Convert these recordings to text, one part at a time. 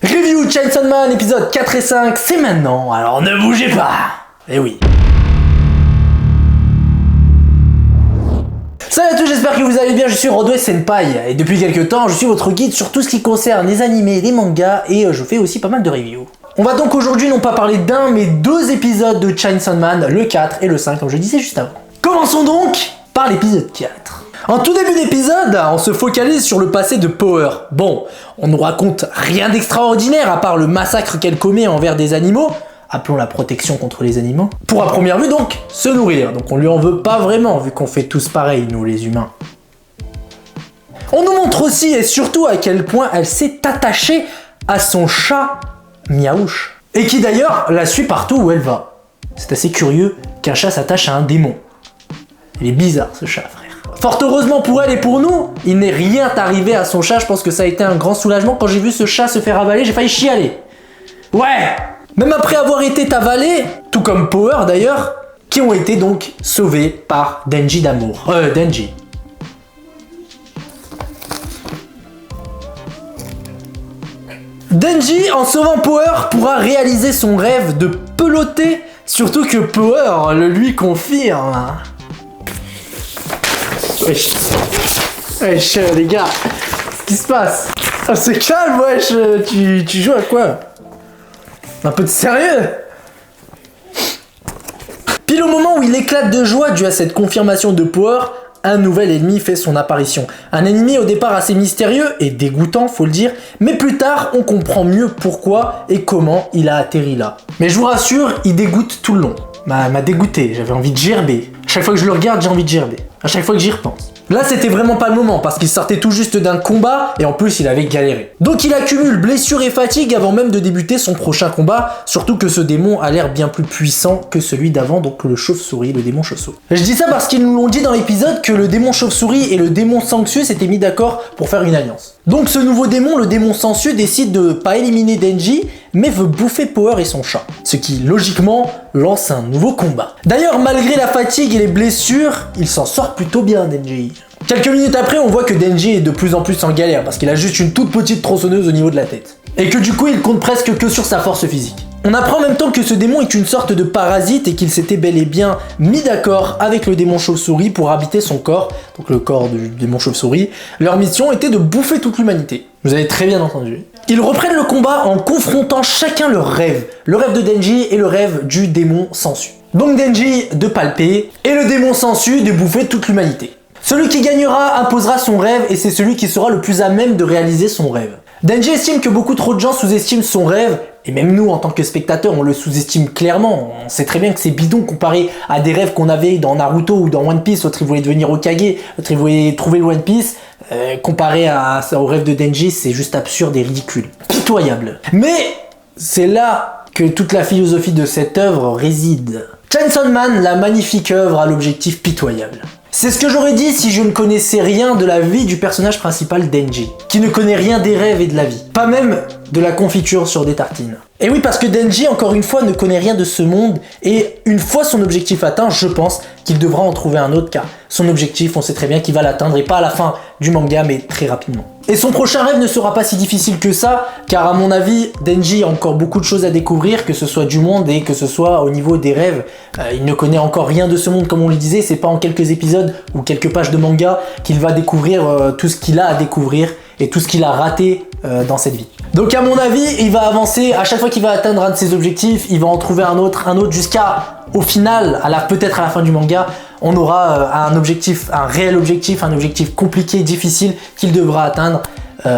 Review Chainsaw Man épisode 4 et 5, c'est maintenant, alors ne bougez pas. Eh oui. Salut à tous, j'espère que vous allez bien, je suis Rodway Senpai et depuis quelques temps je suis votre guide sur tout ce qui concerne les animés, les mangas et je fais aussi pas mal de reviews. On va donc aujourd'hui non pas parler d'un mais deux épisodes de Chainsaw Man, le 4 et le 5 comme je disais juste avant. Commençons donc par l'épisode 4. En tout début d'épisode, on se focalise sur le passé de Power. Bon, on nous raconte rien d'extraordinaire à part le massacre qu'elle commet envers des animaux, appelons la protection contre les animaux, pour à première vue donc, se nourrir. Donc on lui en veut pas vraiment vu qu'on fait tous pareil, nous les humains. On nous montre aussi et surtout à quel point elle s'est attachée à son chat Miaouche. Et qui d'ailleurs la suit partout où elle va. C'est assez curieux qu'un chat s'attache à un démon. Il est bizarre ce chat, frère. Fort heureusement pour elle et pour nous, il n'est rien arrivé à son chat. Je pense que ça a été un grand soulagement quand j'ai vu ce chat se faire avaler, j'ai failli chialer. Ouais. Même après avoir été avalé, tout comme Power d'ailleurs, qui ont été donc sauvés par Denji d'amour. Denji. Denji, en sauvant Power, pourra réaliser son rêve de peloter, surtout que Power le lui confirme. Wesh, les gars, qu'est-ce qui se passe? Oh, c'est calme, wesh, tu joues à quoi? Un peu de sérieux? Pile au moment où il éclate de joie dû à cette confirmation de Power, un nouvel ennemi fait son apparition. Un ennemi au départ assez mystérieux et dégoûtant, faut le dire, mais plus tard on comprend mieux pourquoi et comment il a atterri là. Mais je vous rassure, il dégoûte tout le long. M'a dégoûté, j'avais envie de gerber. À chaque fois que je le regarde, j'ai envie de gerber. À chaque fois que j'y repense. Là, c'était vraiment pas le moment parce qu'il sortait tout juste d'un combat et en plus, il avait galéré. Donc, il accumule blessures et fatigue avant même de débuter son prochain combat, surtout que ce démon a l'air bien plus puissant que celui d'avant, donc le chauve-souris, le démon chauve-souris. Je dis ça parce qu'ils nous l'ont dit dans l'épisode que le démon chauve-souris et le démon sangueux s'étaient mis d'accord pour faire une alliance. Donc, ce nouveau démon, le démon sangueux, décide de pas éliminer Denji, mais veut bouffer Power et son chat. Ce qui, logiquement, lance un nouveau combat. D'ailleurs, malgré la fatigue et les blessures, il s'en sort plutôt bien, Denji. Quelques minutes après, on voit que Denji est de plus en plus en galère parce qu'il a juste une toute petite tronçonneuse au niveau de la tête. Et que du coup, il compte presque que sur sa force physique. On apprend en même temps que ce démon est une sorte de parasite et qu'il s'était bel et bien mis d'accord avec le démon chauve-souris pour habiter son corps, donc le corps du démon chauve-souris. Leur mission était de bouffer toute l'humanité. Vous avez très bien entendu. Ils reprennent le combat en confrontant chacun leur rêve. Le rêve de Denji et le rêve du démon sensu. Donc Denji de palper et le démon sensu de bouffer toute l'humanité. Celui qui gagnera imposera son rêve et c'est celui qui sera le plus à même de réaliser son rêve. Denji estime que beaucoup trop de gens sous-estiment son rêve, et même nous en tant que spectateurs on le sous-estime clairement. On sait très bien que c'est bidon comparé à des rêves qu'on avait dans Naruto ou dans One Piece. L'autre il voulait devenir Hokage, l'autre il voulait trouver le One Piece. Comparé au rêve de Denji, c'est juste absurde et ridicule. Pitoyable. Mais c'est là que toute la philosophie de cette œuvre réside. Chainsaw Man, la magnifique œuvre, a l'objectif pitoyable. C'est ce que j'aurais dit si je ne connaissais rien de la vie du personnage principal Denji, qui ne connaît rien des rêves et de la vie, pas même de la confiture sur des tartines. Et oui, parce que Denji, encore une fois, ne connaît rien de ce monde, et une fois son objectif atteint, je pense qu'il devra en trouver un autre, car son objectif, on sait très bien qu'il va l'atteindre, et pas à la fin du manga, mais très rapidement. Et son prochain rêve ne sera pas si difficile que ça, car à mon avis, Denji a encore beaucoup de choses à découvrir, que ce soit du monde et que ce soit au niveau des rêves. Il ne connaît encore rien de ce monde, comme on le disait, c'est pas en quelques épisodes ou quelques pages de manga qu'il va découvrir tout ce qu'il a à découvrir et tout ce qu'il a raté dans cette vie. Donc à mon avis, il va avancer, à chaque fois qu'il va atteindre un de ses objectifs, il va en trouver un autre jusqu'à, au final, peut-être à la fin du manga, on aura un objectif, un réel objectif, un objectif compliqué, difficile qu'il devra atteindre.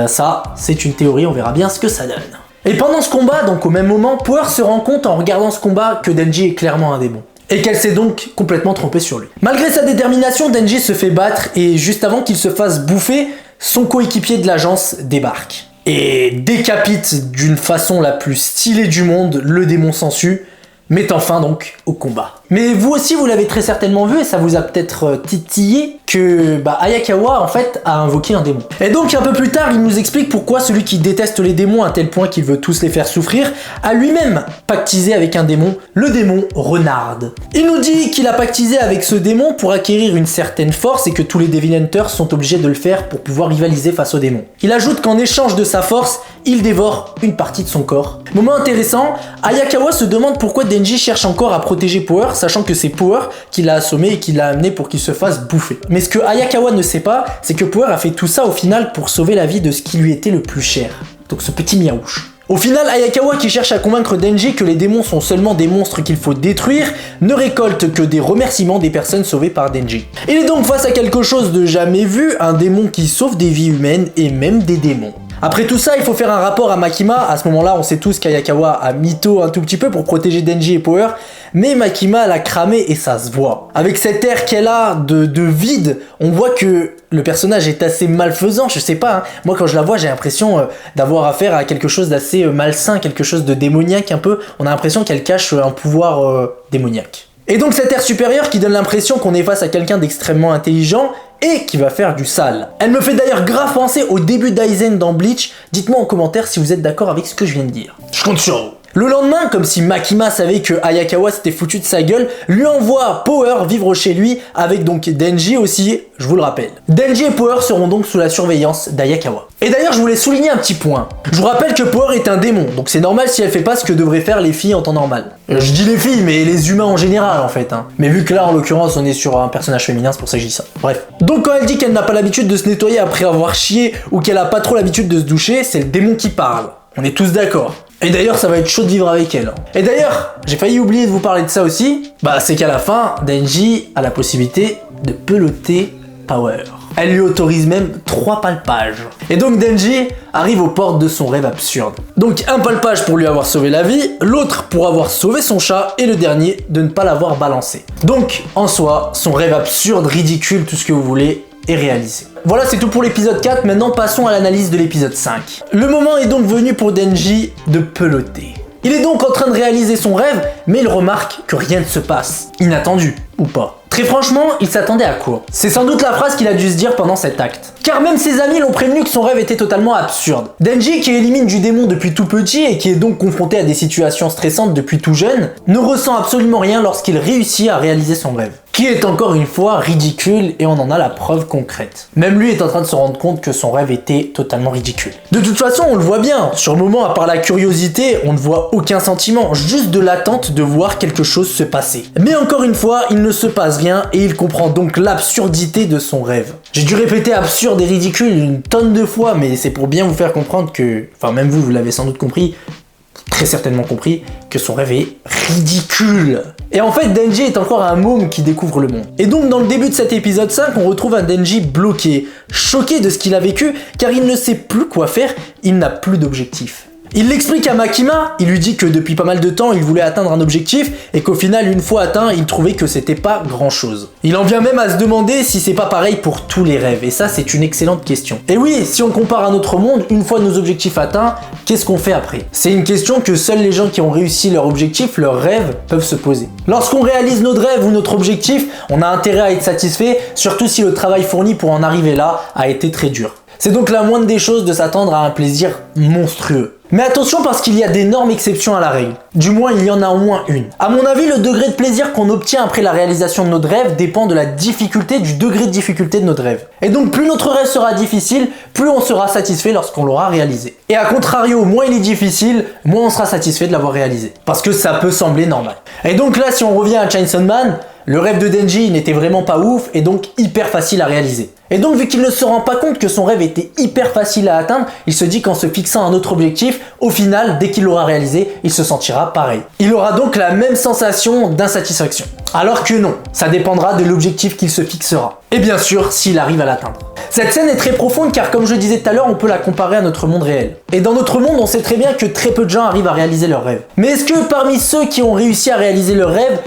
Ça, c'est une théorie, on verra bien ce que ça donne. Et pendant ce combat, donc au même moment, Power se rend compte en regardant ce combat que Denji est clairement un démon. Et qu'elle s'est donc complètement trompée sur lui. Malgré sa détermination, Denji se fait battre et juste avant qu'il se fasse bouffer, son coéquipier de l'agence débarque. Et décapite d'une façon la plus stylée du monde le démon sensu mettant fin donc au combat. Mais vous aussi vous l'avez très certainement vu et ça vous a peut-être titillé que Hayakawa en fait a invoqué un démon. Et donc un peu plus tard il nous explique pourquoi celui qui déteste les démons à tel point qu'il veut tous les faire souffrir a lui-même pactisé avec un démon, le démon Renard. Il nous dit qu'il a pactisé avec ce démon pour acquérir une certaine force et que tous les Devil Hunters sont obligés de le faire pour pouvoir rivaliser face au démon. Il ajoute qu'en échange de sa force, il dévore une partie de son corps. Moment intéressant, Hayakawa se demande pourquoi Denji cherche encore à protéger Power, sachant que c'est Power qui l'a assommé et qui l'a amené pour qu'il se fasse bouffer. Mais ce que Hayakawa ne sait pas, c'est que Power a fait tout ça au final pour sauver la vie de ce qui lui était le plus cher. Donc ce petit miaouche. Au final, Hayakawa, qui cherche à convaincre Denji que les démons sont seulement des monstres qu'il faut détruire, ne récolte que des remerciements des personnes sauvées par Denji. Il est donc face à quelque chose de jamais vu, un démon qui sauve des vies humaines et même des démons. Après tout ça, il faut faire un rapport à Makima. À ce moment-là, on sait tous qu'Hayakawa a mytho un tout petit peu pour protéger Denji et Power, mais Makima l'a cramé et ça se voit. Avec cet air qu'elle a de vide, on voit que le personnage est assez malfaisant, je sais pas, hein. Moi quand je la vois, j'ai l'impression d'avoir affaire à quelque chose d'assez malsain, quelque chose de démoniaque un peu. On a l'impression qu'elle cache un pouvoir démoniaque. Et donc cet air supérieur qui donne l'impression qu'on est face à quelqu'un d'extrêmement intelligent et qui va faire du sale. Elle me fait d'ailleurs grave penser au début d'Aizen dans Bleach. Dites-moi en commentaire si vous êtes d'accord avec ce que je viens de dire. Je compte sur vous. Le lendemain, comme si Makima savait que Hayakawa s'était foutu de sa gueule, lui envoie Power vivre chez lui avec donc Denji aussi, je vous le rappelle. Denji et Power seront donc sous la surveillance d'Hayakawa. Et d'ailleurs, je voulais souligner un petit point. Je vous rappelle que Power est un démon, donc c'est normal si elle fait pas ce que devraient faire les filles en temps normal. Je dis les filles, mais les humains en général en fait. Hein. Mais vu que là, en l'occurrence, on est sur un personnage féminin, c'est pour ça que je dis ça. Bref. Donc quand elle dit qu'elle n'a pas l'habitude de se nettoyer après avoir chié ou qu'elle a pas trop l'habitude de se doucher, c'est le démon qui parle. On est tous d'accord. Et d'ailleurs, ça va être chaud de vivre avec elle. Et d'ailleurs, j'ai failli oublier de vous parler de ça aussi. C'est qu'à la fin, Denji a la possibilité de peloter Power. Elle lui autorise même 3 palpages. Et donc Denji arrive aux portes de son rêve absurde. Donc un palpage pour lui avoir sauvé la vie, l'autre pour avoir sauvé son chat, et le dernier de ne pas l'avoir balancé. Donc, en soi, son rêve absurde, ridicule, tout ce que vous voulez, est réalisé. Voilà, c'est tout pour l'épisode 4, maintenant passons à l'analyse de l'épisode 5. Le moment est donc venu pour Denji de peloter. Il est donc en train de réaliser son rêve, mais il remarque que rien ne se passe. Inattendu, ou pas. Très franchement, il s'attendait à quoi? C'est sans doute la phrase qu'il a dû se dire pendant cet acte. Car même ses amis l'ont prévenu que son rêve était totalement absurde. Denji, qui élimine du démon depuis tout petit et qui est donc confronté à des situations stressantes depuis tout jeune, ne ressent absolument rien lorsqu'il réussit à réaliser son rêve. Qui est encore une fois ridicule et on en a la preuve concrète. Même lui est en train de se rendre compte que son rêve était totalement ridicule. De toute façon, on le voit bien, sur le moment, à part la curiosité, on ne voit aucun sentiment, juste de l'attente de voir quelque chose se passer. Mais encore une fois, il ne se passe rien et il comprend donc l'absurdité de son rêve. J'ai dû répéter absurde et ridicule une tonne de fois, mais c'est pour bien vous faire comprendre que, enfin même vous l'avez sans doute compris, très certainement compris, que son rêve est ridicule. Et en fait, Denji est encore un môme qui découvre le monde. Et donc, dans le début de cet épisode 5, on retrouve un Denji bloqué, choqué de ce qu'il a vécu, car il ne sait plus quoi faire, il n'a plus d'objectif. Il l'explique à Makima, il lui dit que depuis pas mal de temps, il voulait atteindre un objectif, et qu'au final, une fois atteint, il trouvait que c'était pas grand chose. Il en vient même à se demander si c'est pas pareil pour tous les rêves, et ça, c'est une excellente question. Et oui, si on compare à notre monde, une fois nos objectifs atteints, qu'est-ce qu'on fait après? C'est une question que seuls les gens qui ont réussi leur objectif, leurs rêves, peuvent se poser. Lorsqu'on réalise notre rêve ou notre objectif, on a intérêt à être satisfait, surtout si le travail fourni pour en arriver là a été très dur. C'est donc la moindre des choses de s'attendre à un plaisir monstrueux. Mais attention parce qu'il y a d'énormes exceptions à la règle. Du moins, il y en a au moins une. À mon avis, le degré de plaisir qu'on obtient après la réalisation de notre rêve dépend de la difficulté, du degré de difficulté de notre rêve. Et donc, plus notre rêve sera difficile, plus on sera satisfait lorsqu'on l'aura réalisé. Et à contrario, moins il est difficile, moins on sera satisfait de l'avoir réalisé. Parce que ça peut sembler normal. Et donc là, si on revient à Chainsaw Man, le rêve de Denji n'était vraiment pas ouf et donc hyper facile à réaliser. Et donc vu qu'il ne se rend pas compte que son rêve était hyper facile à atteindre, il se dit qu'en se fixant un autre objectif, au final, dès qu'il l'aura réalisé, il se sentira pareil. Il aura donc la même sensation d'insatisfaction. Alors que non, ça dépendra de l'objectif qu'il se fixera. Et bien sûr, s'il arrive à l'atteindre. Cette scène est très profonde car comme je disais tout à l'heure, on peut la comparer à notre monde réel. Et dans notre monde, on sait très bien que très peu de gens arrivent à réaliser leurs rêves. Mais est-ce que parmi ceux qui ont réussi à réaliser leurs rêves,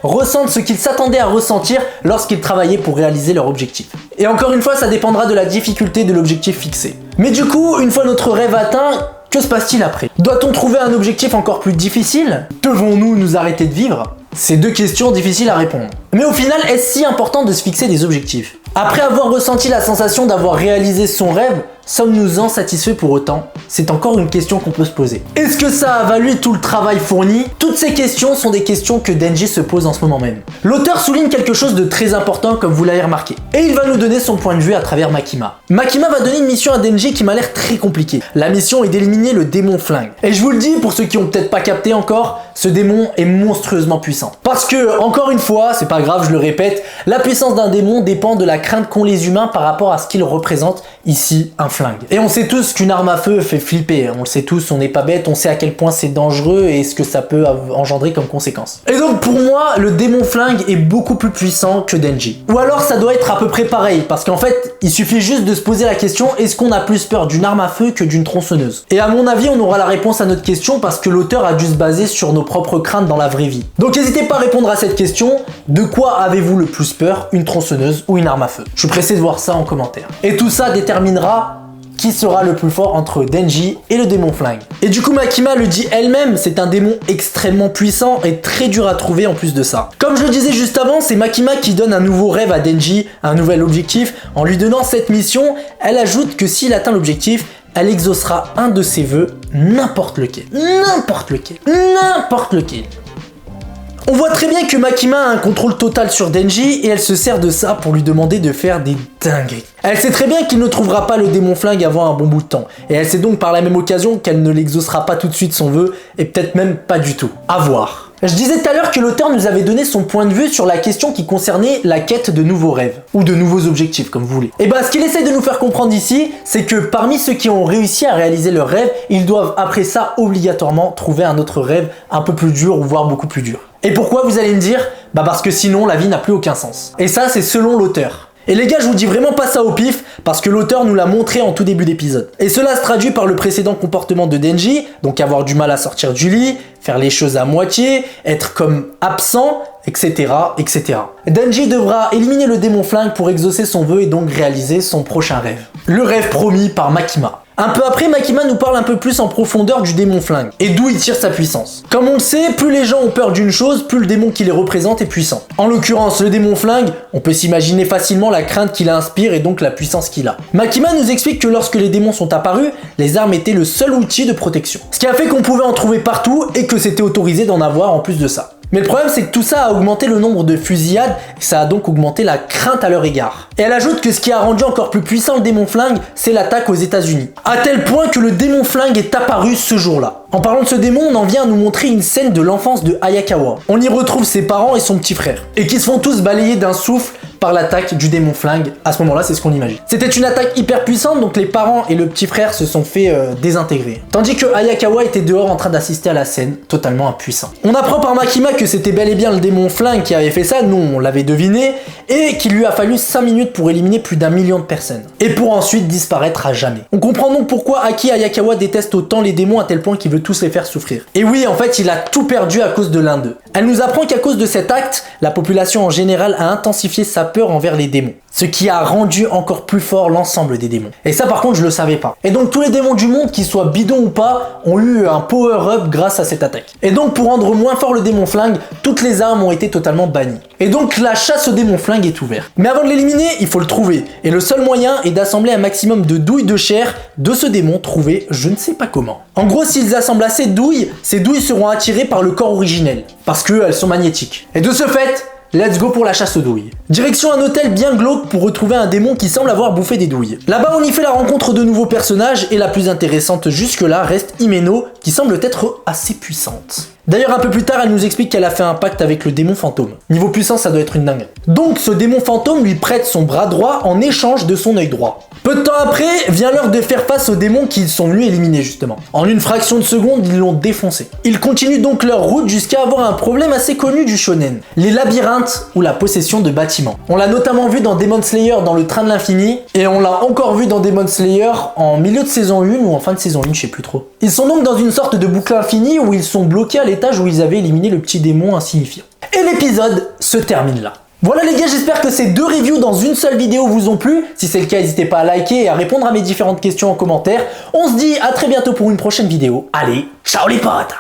ressentent ce qu'ils s'attendaient à ressentir lorsqu'ils travaillaient pour réaliser leur objectif? Et encore une fois, ça dépendra de la difficulté de l'objectif fixé. Mais du coup, une fois notre rêve atteint, Que se passe-t-il après? Doit-on trouver un objectif encore plus difficile? Devons-nous nous arrêter de vivre? C'est deux questions difficiles à répondre. Mais au final, est-ce si important de se fixer des objectifs? Après avoir ressenti la sensation d'avoir réalisé son rêve, sommes-nous-en satisfaits pour autant? C'est encore une question qu'on peut se poser. Est-ce que ça a valu tout le travail fourni? Toutes ces questions sont des questions que Denji se pose en ce moment même. L'auteur souligne quelque chose de très important comme vous l'avez remarqué. Et il va nous donner son point de vue à travers Makima. Makima va donner une mission à Denji qui m'a l'air très compliquée. La mission est d'éliminer le démon flingue. Et je vous le dis, pour ceux qui ont peut-être pas capté encore, ce démon est monstrueusement puissant. Parce que, encore une fois, c'est pas grave, je le répète, la puissance d'un démon dépend de la crainte qu'ont les humains par rapport à ce qu'il représente, ici un flingue. Et on sait tous qu'une arme à feu fait flipper, on le sait tous, on n'est pas bête, on sait à quel point c'est dangereux et ce que ça peut engendrer comme conséquence. Et donc pour moi, le démon flingue est beaucoup plus puissant que Denji. Ou alors ça doit être à peu près pareil, parce qu'en fait, il suffit juste de se poser la question, est-ce qu'on a plus peur d'une arme à feu que d'une tronçonneuse? Et à mon avis, on aura la réponse à notre question parce que l'auteur a dû se baser sur nos propres craintes dans la vraie vie. Donc n'hésitez pas à répondre à cette question, de quoi avez-vous le plus peur, une tronçonneuse ou une arme à feu? Je suis pressé de voir ça en commentaire. Et tout ça déterminera qui sera le plus fort entre Denji et le démon flingue. Et du coup Makima le dit elle-même, c'est un démon extrêmement puissant et très dur à trouver en plus de ça. Comme je le disais juste avant, c'est Makima qui donne un nouveau rêve à Denji, un nouvel objectif. En lui donnant cette mission, elle ajoute que s'il atteint l'objectif, elle exaucera un de ses vœux, n'importe lequel. N'importe lequel. N'importe lequel. On voit très bien que Makima a un contrôle total sur Denji et elle se sert de ça pour lui demander de faire des dingueries. Elle sait très bien qu'il ne trouvera pas le démon flingue avant un bon bout de temps. Et elle sait donc par la même occasion qu'elle ne l'exaucera pas tout de suite son vœu et peut-être même pas du tout. À voir. Je disais tout à l'heure que l'auteur nous avait donné son point de vue sur la question qui concernait la quête de nouveaux rêves, ou de nouveaux objectifs comme vous voulez. Et bah ce qu'il essaie de nous faire comprendre ici, c'est que parmi ceux qui ont réussi à réaliser leur rêve, ils doivent après ça obligatoirement trouver un autre rêve un peu plus dur ou voire beaucoup plus dur. Et pourquoi vous allez me dire? Bah parce que sinon la vie n'a plus aucun sens. Et ça c'est selon l'auteur. Et les gars, je vous dis vraiment pas ça au pif, parce que l'auteur nous l'a montré en tout début d'épisode. Et cela se traduit par le précédent comportement de Denji, donc avoir du mal à sortir du lit, faire les choses à moitié, être comme absent, etc., etc. Denji devra éliminer le démon flingue pour exaucer son vœu et donc réaliser son prochain rêve. Le rêve promis par Makima. Un peu après, Makima nous parle un peu plus en profondeur du démon flingue, et d'où il tire sa puissance. Comme on le sait, plus les gens ont peur d'une chose, plus le démon qui les représente est puissant. En l'occurrence, le démon flingue, on peut s'imaginer facilement la crainte qu'il inspire et donc la puissance qu'il a. Makima nous explique que lorsque les démons sont apparus, les armes étaient le seul outil de protection. Ce qui a fait qu'on pouvait en trouver partout et que c'était autorisé d'en avoir en plus de ça. Mais le problème c'est que tout ça a augmenté le nombre de fusillades et ça a donc augmenté la crainte à leur égard. Et elle ajoute que ce qui a rendu encore plus puissant le démon flingue, c'est l'attaque aux États-Unis. À tel point que le démon flingue est apparu ce jour-là. En parlant de ce démon, on en vient à nous montrer une scène de l'enfance de Hayakawa. On y retrouve ses parents et son petit frère, et qui se font tous balayer d'un souffle par l'attaque du démon flingue. À ce moment-là, c'est ce qu'on imagine. C'était une attaque hyper puissante, donc les parents et le petit frère se sont fait désintégrer. Tandis que Hayakawa était dehors en train d'assister à la scène, totalement impuissant. On apprend par Makima que c'était bel et bien le démon flingue qui avait fait ça, nous on l'avait deviné, et qu'il lui a fallu 5 minutes pour éliminer plus d'1 million de personnes. Et pour ensuite disparaître à jamais. On comprend donc pourquoi Aki Hayakawa déteste autant les démons à tel point qu'il veut tous les faire souffrir. Et oui, en fait, il a tout perdu à cause de l'un d'eux. Elle nous apprend qu'à cause de cet acte, la population en général a intensifié sa peur envers les démons. Ce qui a rendu encore plus fort l'ensemble des démons. Et ça par contre je le savais pas. Et donc tous les démons du monde, qu'ils soient bidons ou pas, ont eu un power-up grâce à cette attaque. Et donc pour rendre moins fort le démon flingue, toutes les armes ont été totalement bannies. Et donc la chasse au démon flingue est ouverte. Mais avant de l'éliminer, il faut le trouver. Et le seul moyen est d'assembler un maximum de douilles de chair de ce démon trouvé je ne sais pas comment. En gros, s'ils assemblent assez de douilles, ces douilles seront attirées par le corps originel. Parce qu'elles sont magnétiques. Et de ce fait, let's go pour la chasse aux douilles. Direction un hôtel bien glauque pour retrouver un démon qui semble avoir bouffé des douilles. Là-bas, on y fait la rencontre de nouveaux personnages et la plus intéressante jusque-là reste Himeno qui semble être assez puissante. D'ailleurs, un peu plus tard, elle nous explique qu'elle a fait un pacte avec le démon fantôme. Niveau puissance, ça doit être une dingue. Donc, ce démon fantôme lui prête son bras droit en échange de son œil droit. Peu de temps après, vient l'heure de faire face aux démons qu'ils sont venus éliminer justement. En une fraction de seconde, ils l'ont défoncé. Ils continuent donc leur route jusqu'à avoir un problème assez connu du shonen. Les labyrinthes ou la possession de bâtiments. On l'a notamment vu dans Demon Slayer dans le train de l'infini, et on l'a encore vu dans Demon Slayer en milieu de saison 1 ou en fin de saison 1, je sais plus trop. Ils sont donc dans une sorte de boucle infinie où ils sont bloqués à l'étage où ils avaient éliminé le petit démon insignifiant. Et l'épisode se termine là. Voilà les gars, j'espère que ces 2 reviews dans une seule vidéo vous ont plu. Si c'est le cas, n'hésitez pas à liker et à répondre à mes différentes questions en commentaire. On se dit à très bientôt pour une prochaine vidéo. Allez, ciao les potes!